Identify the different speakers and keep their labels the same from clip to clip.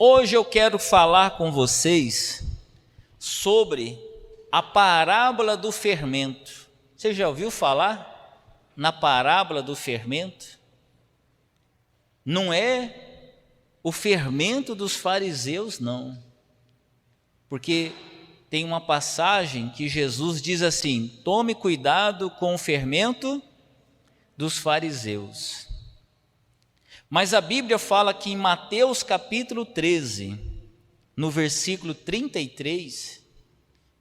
Speaker 1: Hoje eu quero falar com vocês sobre a parábola do fermento. Você já ouviu falar na parábola do fermento? Não é o fermento dos fariseus, não. Porque tem uma passagem que Jesus diz assim: tome cuidado com o fermento dos fariseus. Mas a Bíblia fala que em Mateus capítulo 13, no versículo 33,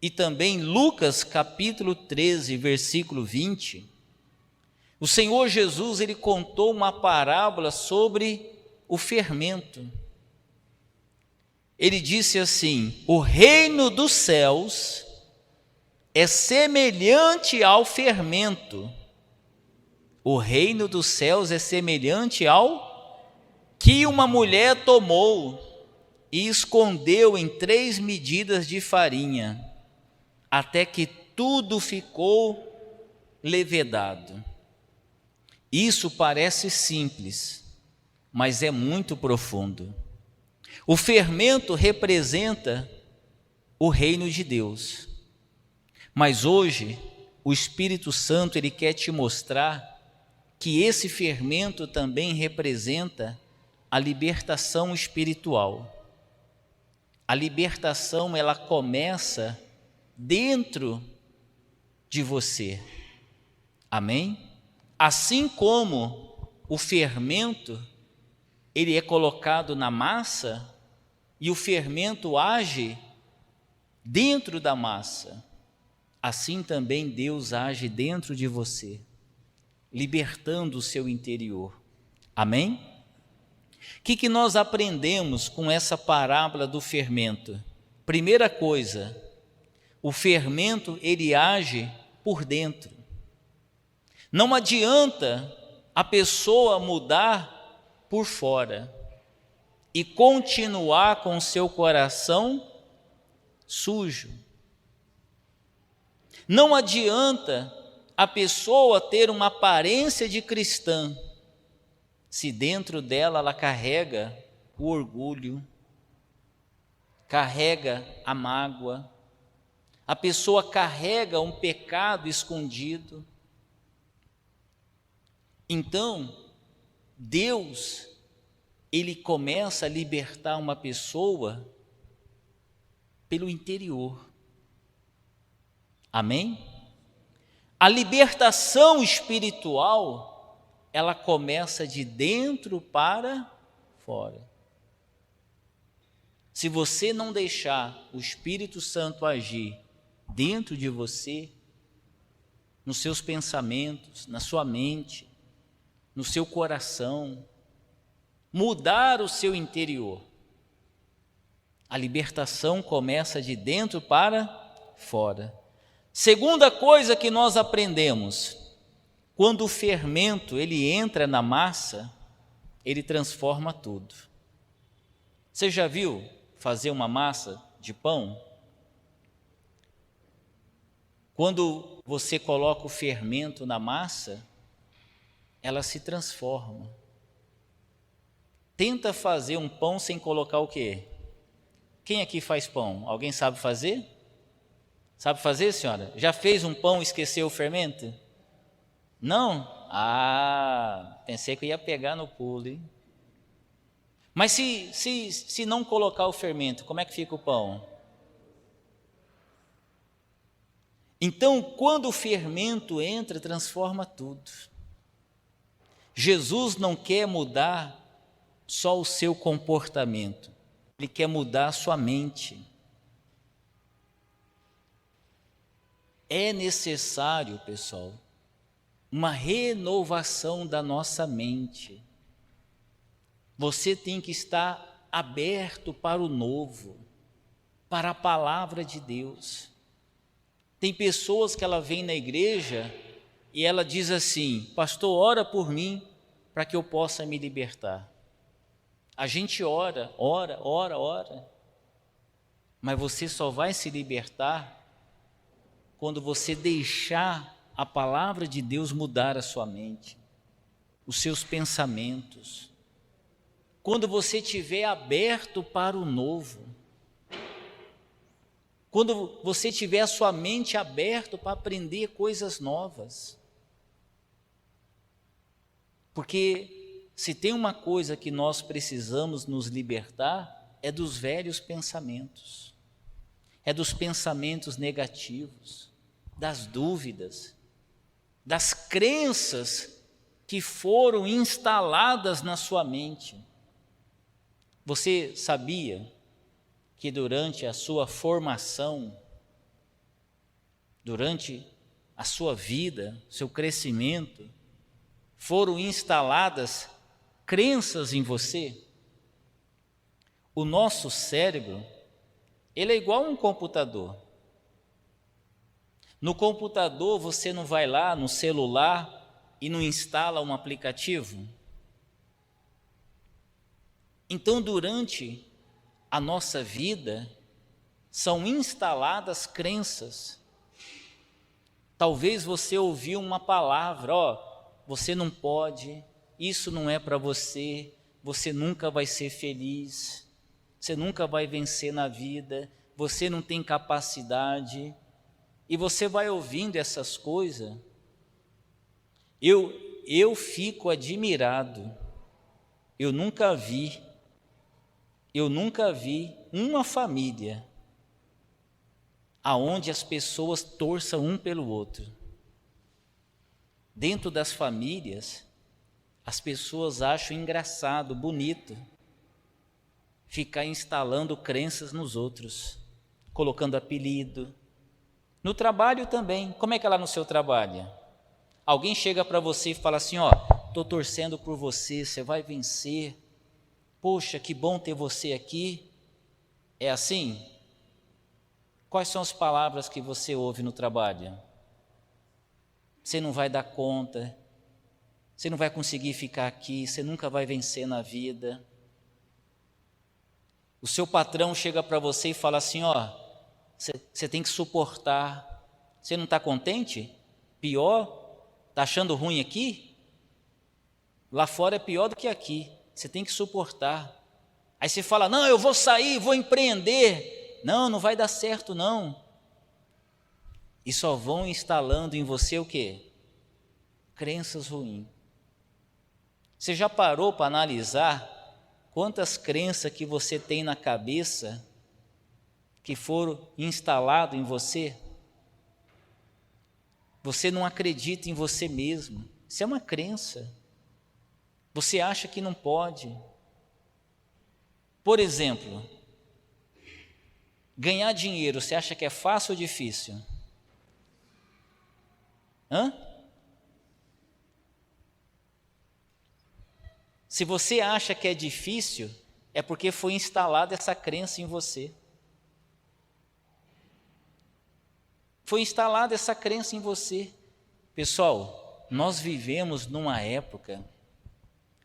Speaker 1: e também Lucas capítulo 13, versículo 20, o Senhor Jesus ele contou uma parábola sobre o fermento. Ele disse assim: o reino dos céus é semelhante ao fermento. O reino dos céus é semelhante ao que uma mulher tomou e escondeu em 3 medidas de farinha, até que tudo ficou levedado. Isso parece simples, mas é muito profundo. O fermento representa o reino de Deus. Mas hoje, o Espírito Santo ele quer te mostrar que esse fermento também representa a libertação espiritual. A libertação, ela começa dentro de você. Amém? Assim como o fermento, ele é colocado na massa e o fermento age dentro da massa, assim também Deus age dentro de você, libertando o seu interior. Amém? O que nós aprendemos com essa parábola do fermento? Primeira coisa, o fermento ele age por dentro. Não adianta a pessoa mudar por fora e continuar com seu coração sujo. Não adianta a pessoa ter uma aparência de cristã se dentro dela ela carrega o orgulho, carrega a mágoa, a pessoa carrega um pecado escondido. Então, Deus, ele começa a libertar uma pessoa pelo interior. Amém? A libertação espiritual, ela começa de dentro para fora. Se você não deixar o Espírito Santo agir dentro de você, nos seus pensamentos, na sua mente, no seu coração, mudar o seu interior, a libertação começa de dentro para fora. Segunda coisa que nós aprendemos: quando o fermento ele entra na massa, ele transforma tudo. Você já viu fazer uma massa de pão? Quando você coloca o fermento na massa, ela se transforma. Tenta fazer um pão sem colocar o quê? Quem aqui faz pão? Alguém sabe fazer? Sabe fazer, senhora? Já fez um pão e esqueceu o fermento? Não? Ah, pensei que eu ia pegar no pulo, hein? Mas se não colocar o fermento, como é que fica o pão? Então, quando o fermento entra, transforma tudo. Jesus não quer mudar só o seu comportamento, ele quer mudar a sua mente. É necessário, pessoal, uma renovação da nossa mente. Você tem que estar aberto para o novo, para a palavra de Deus. Tem pessoas que ela vem na igreja e ela diz assim: pastor, ora por mim para que eu possa me libertar. A gente ora, mas você só vai se libertar quando você deixar a palavra de Deus mudar a sua mente, os seus pensamentos. quando você estiver aberto para o novo, quando você tiver a sua mente aberta para aprender coisas novas. Porque se tem uma coisa que nós precisamos nos libertar, é dos velhos pensamentos, é dos pensamentos negativos, das dúvidas, das crenças que foram instaladas na sua mente. Você sabia que durante a sua formação, durante a sua vida, seu crescimento, foram instaladas crenças em você? O nosso cérebro, ele é igual a um computador. No computador, você não vai lá no celular e não instala um aplicativo? Então, durante a nossa vida, são instaladas crenças. Talvez você ouviu uma palavra, você não pode, isso não é para você, você nunca vai ser feliz, você nunca vai vencer na vida, você não tem capacidade, e você vai ouvindo essas coisas. Eu fico admirado, eu nunca vi uma família aonde as pessoas torçam um pelo outro. Dentro das famílias, as pessoas acham engraçado, bonito, ficar instalando crenças nos outros, colocando apelido. No trabalho também, como é que é lá no seu trabalho? Alguém chega para você e fala assim, estou torcendo por você, você vai vencer, poxa, que bom ter você aqui. É assim? Quais são as palavras que você ouve no trabalho? Você não vai dar conta, você não vai conseguir ficar aqui, você nunca vai vencer na vida. O seu patrão chega para você e fala assim, você tem que suportar. Você não está contente? Pior? Está achando ruim aqui? Lá fora é pior do que aqui. Você tem que suportar. Aí você fala, não, eu vou sair, vou empreender. Não vai dar certo não. E só vão instalando em você o quê? Crenças ruins. Você já parou para analisar quantas crenças que você tem na cabeça que foram instaladas em você? Você não acredita em você mesmo. Isso é uma crença. Você acha que não pode. Por exemplo, ganhar dinheiro, você acha que é fácil ou difícil? Se você acha que é difícil, é porque foi instalada essa crença em você. Foi instalada essa crença em você. Pessoal, nós vivemos numa época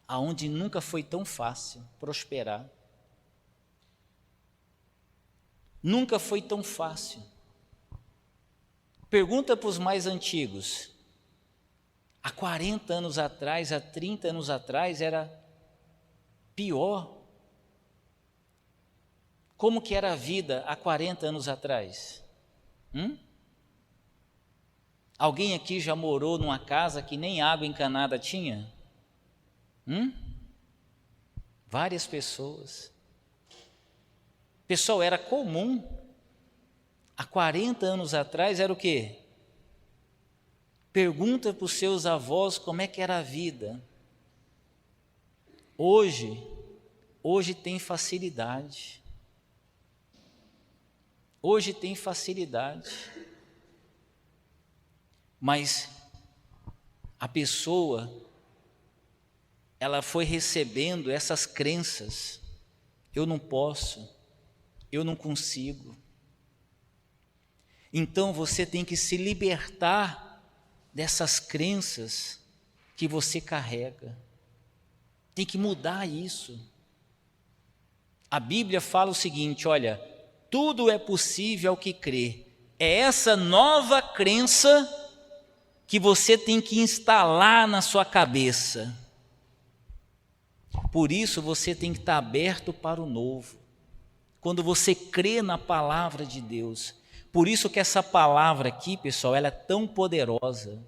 Speaker 1: onde nunca foi tão fácil prosperar. Nunca foi tão fácil. Pergunta para os mais antigos. Há 40 anos atrás, há 30 anos atrás, era pior. Como que era a vida há 40 anos atrás? Alguém aqui já morou numa casa que nem água encanada tinha? Várias pessoas. Pessoal, era comum. Há 40 anos atrás era o quê? Pergunta para os seus avós como é que era a vida. Hoje tem facilidade. Hoje tem facilidade. Mas a pessoa, ela foi recebendo essas crenças. Eu não posso, eu não consigo. Então você tem que se libertar dessas crenças que você carrega. Tem que mudar isso. A Bíblia fala o seguinte, olha, tudo é possível ao que crê. É essa nova crença que você tem que instalar na sua cabeça. Por isso você tem que estar aberto para o novo. Quando você crê na palavra de Deus. Por isso que essa palavra aqui, pessoal, ela é tão poderosa.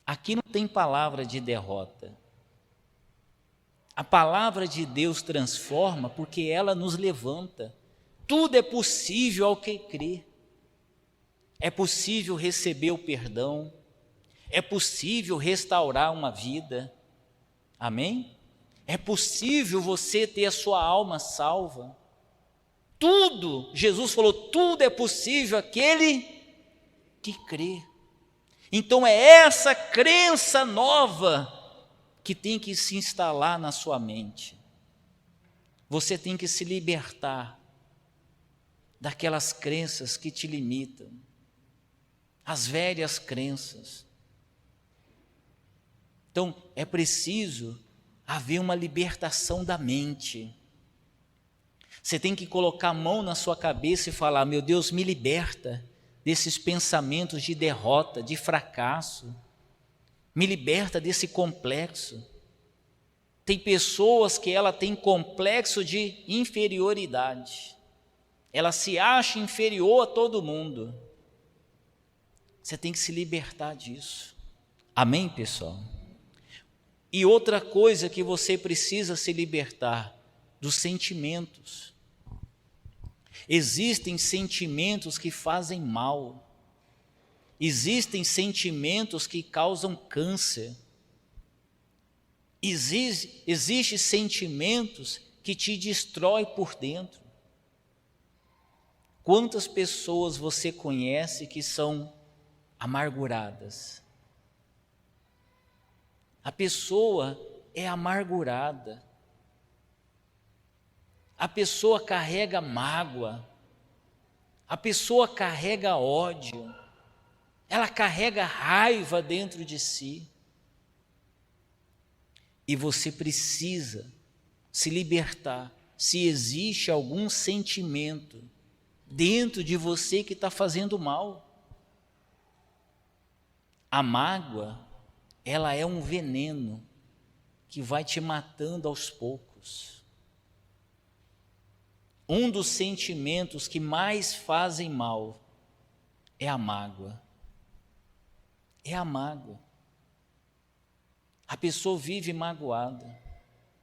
Speaker 1: Aqui não tem palavra de derrota. A palavra de Deus transforma porque ela nos levanta. Tudo é possível ao que crê. É possível receber o perdão. É possível restaurar uma vida. Amém? É possível você ter a sua alma salva. Tudo, Jesus falou, tudo é possível àquele que crê. Então é essa crença nova que tem que se instalar na sua mente. Você tem que se libertar daquelas crenças que te limitam, as velhas crenças. Então é preciso haver uma libertação da mente. Você tem que colocar a mão na sua cabeça e falar: meu Deus, me liberta desses pensamentos de derrota, de fracasso. Me liberta desse complexo. Tem pessoas que ela tem complexo de inferioridade. Ela se acha inferior a todo mundo. Você tem que se libertar disso. Amém, pessoal? E outra coisa que você precisa se libertar, dos sentimentos. Existem sentimentos que fazem mal. Existem sentimentos que causam câncer. Existem sentimentos que te destroem por dentro. Quantas pessoas você conhece que são amarguradas? A pessoa é amargurada. A pessoa carrega mágoa. A pessoa carrega ódio. Ela carrega raiva dentro de si. E você precisa se libertar. Se existe algum sentimento dentro de você que está fazendo mal. A mágoa, ela é um veneno que vai te matando aos poucos. Um dos sentimentos que mais fazem mal é a mágoa. É a mágoa. A pessoa vive magoada.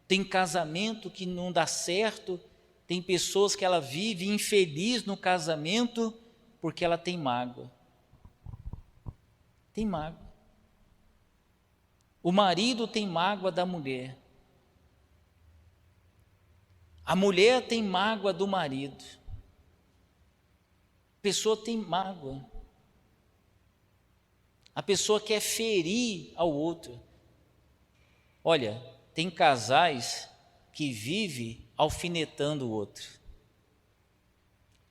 Speaker 1: Tem casamento que não dá certo, tem pessoas que ela vive infeliz no casamento porque ela tem mágoa. Tem mágoa. O marido tem mágoa da mulher. A mulher tem mágoa do marido. A pessoa tem mágoa. A pessoa quer ferir ao outro. Olha, tem casais que vivem alfinetando o outro.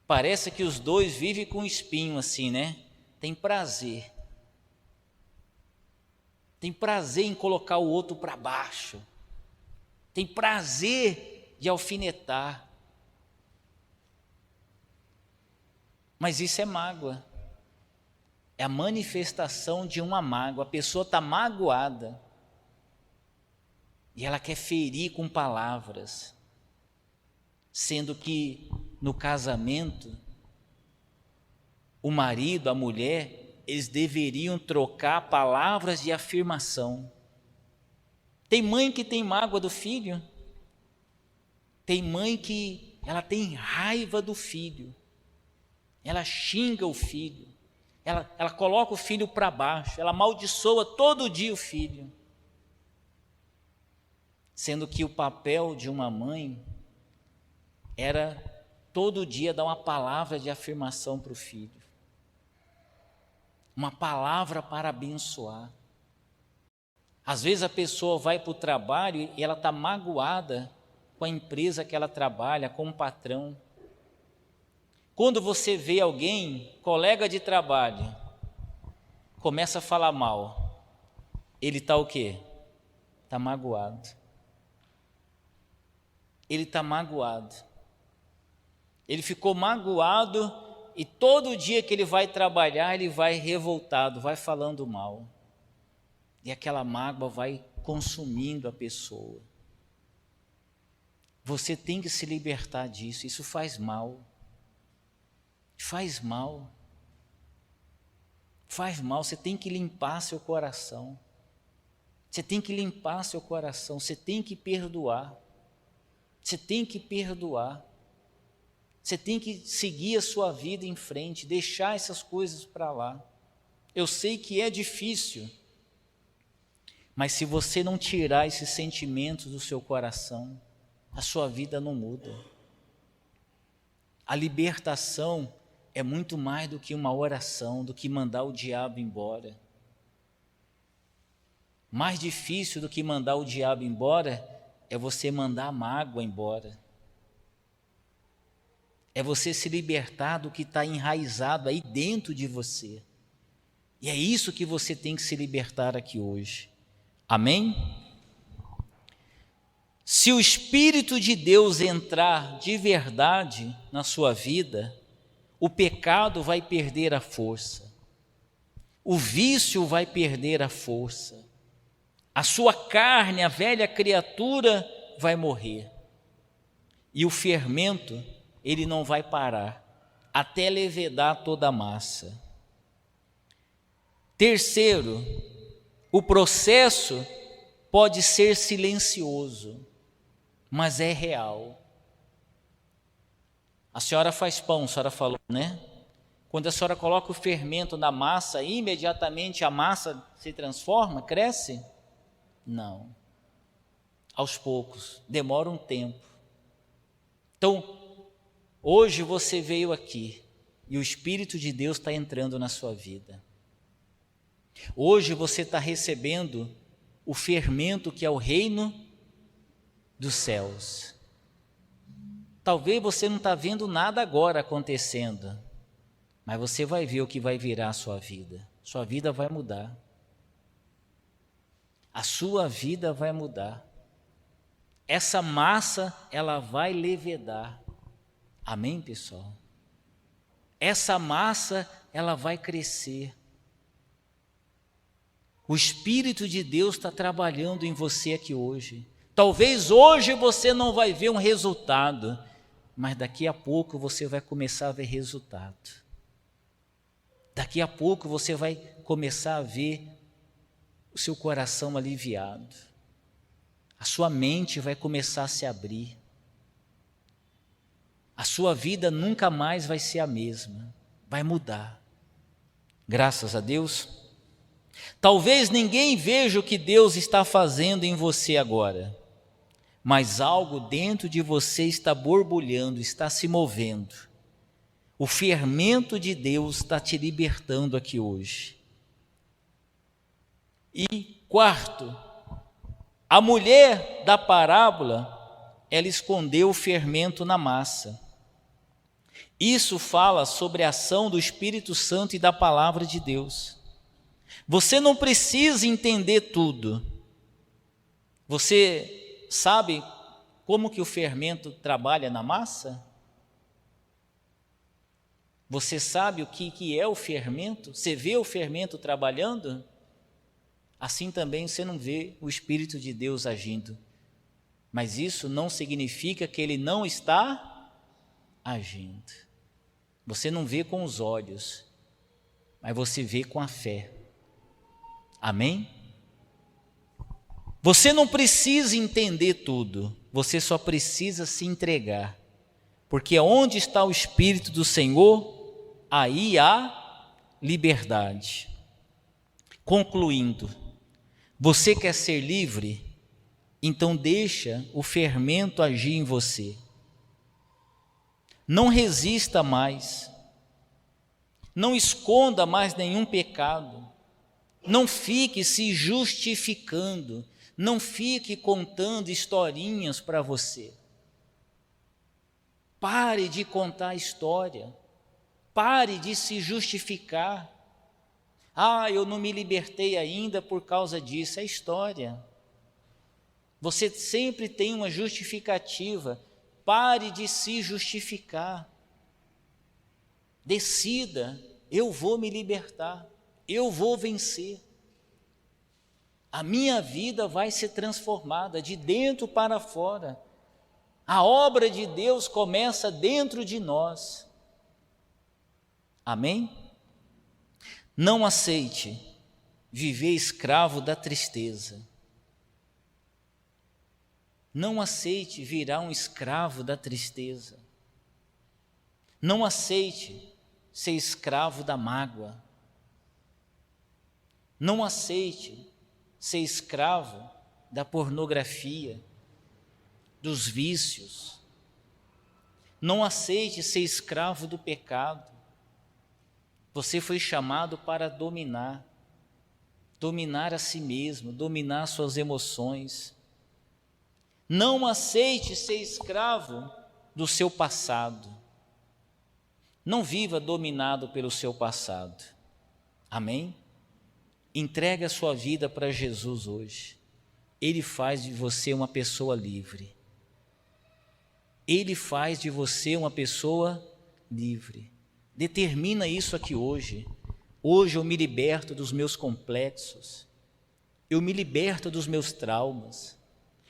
Speaker 1: Parece que os dois vivem com espinho assim, né? Tem prazer. Tem prazer em colocar o outro para baixo. Tem prazer de alfinetar. Mas isso é mágoa. É a manifestação de uma mágoa. A pessoa está magoada. E ela quer ferir com palavras. Sendo que no casamento, o marido, a mulher, eles deveriam trocar palavras de afirmação. Tem mãe que tem mágoa do filho. Tem mãe que ela tem raiva do filho. Ela xinga o filho. Ela coloca o filho para baixo. Ela amaldiçoa todo dia o filho. Sendo que o papel de uma mãe era todo dia dar uma palavra de afirmação para o filho. Uma palavra para abençoar. Às vezes a pessoa vai para o trabalho e ela está magoada com a empresa que ela trabalha, com o patrão. Quando você vê alguém, colega de trabalho, começa a falar mal, ele está o quê? Está magoado. Ele está magoado. Ele ficou magoado e todo dia que ele vai trabalhar, ele vai revoltado, vai falando mal. E aquela mágoa vai consumindo a pessoa. Você tem que se libertar disso, isso faz mal. Faz mal. Faz mal, você tem que limpar seu coração. Você tem que limpar seu coração, você tem que perdoar. Você tem que perdoar. Você tem que seguir a sua vida em frente, deixar essas coisas para lá. Eu sei que é difícil, mas se você não tirar esses sentimentos do seu coração, a sua vida não muda. A libertação é muito mais do que uma oração, do que mandar o diabo embora. Mais difícil do que mandar o diabo embora é você mandar a mágoa embora. É você se libertar do que está enraizado aí dentro de você. E é isso que você tem que se libertar aqui hoje. Amém? Se o Espírito de Deus entrar de verdade na sua vida, o pecado vai perder a força. O vício vai perder a força. A sua carne, a velha criatura, vai morrer. E o fermento, ele não vai parar, até levedar toda a massa. Terceiro, o processo pode ser silencioso, mas é real. A senhora faz pão, a senhora falou, né? Quando a senhora coloca o fermento na massa, imediatamente a massa se transforma, cresce? Não. Aos poucos, demora um tempo. Então, hoje você veio aqui e o Espírito de Deus está entrando na sua vida. Hoje você está recebendo o fermento que é o reino dos céus. Talvez você não está vendo nada agora acontecendo, mas você vai ver o que vai virar a sua vida. Sua vida vai mudar. A sua vida vai mudar. Essa massa, ela vai levedar. Amém, pessoal? Essa massa, ela vai crescer. O Espírito de Deus está trabalhando em você aqui hoje. Talvez hoje você não vai ver um resultado, mas daqui a pouco você vai começar a ver resultado. Daqui a pouco você vai começar a ver o seu coração aliviado. A sua mente vai começar a se abrir. A sua vida nunca mais vai ser a mesma, vai mudar. Graças a Deus. Talvez ninguém veja o que Deus está fazendo em você agora, mas algo dentro de você está borbulhando, está se movendo. O fermento de Deus está te libertando aqui hoje. E quarto, a mulher da parábola, ela escondeu o fermento na massa. Isso fala sobre a ação do Espírito Santo e da palavra de Deus. Você não precisa entender tudo. Você sabe como que o fermento trabalha na massa? Você sabe o que é o fermento? Você vê o fermento trabalhando? Assim também você não vê o Espírito de Deus agindo. Mas isso não significa que ele não está agindo. Você não vê com os olhos, mas você vê com a fé. Amém? Você não precisa entender tudo, você só precisa se entregar. Porque onde está o Espírito do Senhor, aí há liberdade. Concluindo, você quer ser livre? Então deixa o fermento agir em você. Não resista mais. Não esconda mais nenhum pecado. Não fique se justificando. Não fique contando historinhas para você. Pare de contar história. Pare de se justificar. Ah, eu não me libertei ainda por causa disso. É história. Você sempre tem uma justificativa. Pare de se justificar. Decida, eu vou me libertar. Eu vou vencer. A minha vida vai ser transformada de dentro para fora. A obra de Deus começa dentro de nós. Amém? Não aceite viver escravo da tristeza. Não aceite virar um escravo da tristeza. Não aceite ser escravo da mágoa. Não aceite ser escravo da pornografia, dos vícios. Não aceite ser escravo do pecado. Você foi chamado para dominar a si mesmo, dominar suas emoções. Não aceite ser escravo do seu passado. Não viva dominado pelo seu passado. Amém? Entregue a sua vida para Jesus hoje. Ele faz de você uma pessoa livre. Ele faz de você uma pessoa livre. Determina isso aqui hoje. Hoje eu me liberto dos meus complexos. Eu me liberto dos meus traumas.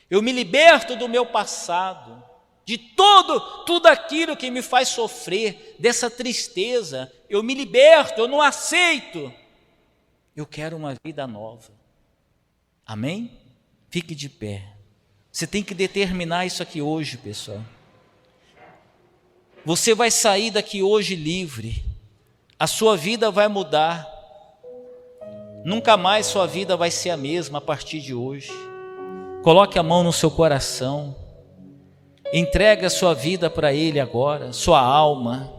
Speaker 1: Eu me liberto do meu passado. De tudo aquilo que me faz sofrer, dessa tristeza. Eu me liberto, eu não aceito. Eu quero uma vida nova. Amém? Fique de pé. Você tem que determinar isso aqui hoje, pessoal. Você vai sair daqui hoje livre. A sua vida vai mudar. Nunca mais sua vida vai ser a mesma a partir de hoje. Coloque a mão no seu coração. Entregue a sua vida para Ele agora, sua alma.